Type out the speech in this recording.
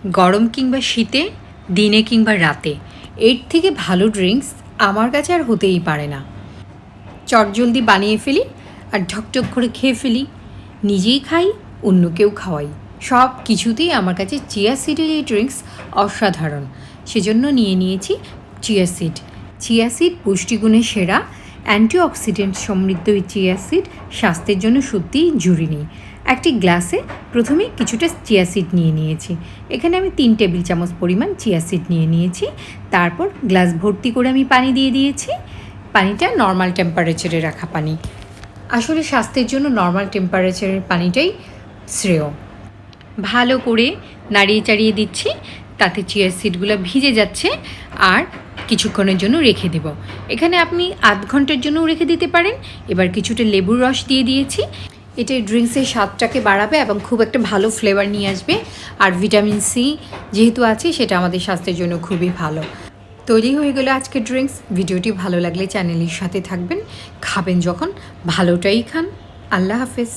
গরম কিংবা শীতে, দিনে কিংবা রাতে, এর থেকে ভালো ড্রিঙ্কস আমার কাছে আর হতেই পারে না। চটজলদি বানিয়ে ফেলি আর ঢকঢক করে খেয়ে ফেলি, নিজেই খাই, অন্যকেও খাওয়াই। সব কিছুতেই আমার কাছে চিয়া সিডের এই ড্রিঙ্কস অসাধারণ। সেজন্য নিয়ে নিয়েছি চিয়া সিড। চিয়া সিড পুষ্টিগুণে সেরা, অ্যান্টিঅক্সিডেন্ট সমৃদ্ধ এই চিয়া সিড স্বাস্থ্যের জন্য সত্যিই জরুরি। একটি গ্লাসে প্রথমে কিছুটা চিয়া সিড নিয়ে নিয়েছি। এখানে আমি 3 টেবিল চামচ পরিমাণ চিয়া সিড নিয়ে নিয়েছি। তারপর গ্লাস ভর্তি করে আমি পানি দিয়ে দিয়েছি। পানিটা নর্মাল টেম্পারেচারে রাখা পানি। আসলে স্বাস্থ্যের জন্য নর্মাল টেম্পারেচারের পানিটাই শ্রেয়। ভালো করে নাড়িয়ে চাড়িয়ে দিচ্ছি, তাতে চিয়া সিডগুলো ভিজে যাচ্ছে। আর কিছুক্ষণের জন্য রেখে দেব। এখানে আপনি আধ ঘন্টার জন্যও রেখে দিতে পারেন। এবার কিছুটা লেবুর রস দিয়ে দিয়েছি। এটা ড্রিঙ্কসের স্বাদটাকে বাড়াবে এবং খুব একটা ভালো ফ্লেভার নিয়ে আসবে। আর ভিটামিন সি যেহেতু আছে, সেটা আমাদের স্বাস্থ্যের জন্য খুবই ভালো। তৈরি হয়ে গেল আজকের ড্রিঙ্কস। ভিডিওটি ভালো লাগলে চ্যানেলের সাথে থাকবেন, খাবেন যখন ভালোটাই খান। আল্লাহ হাফেজ।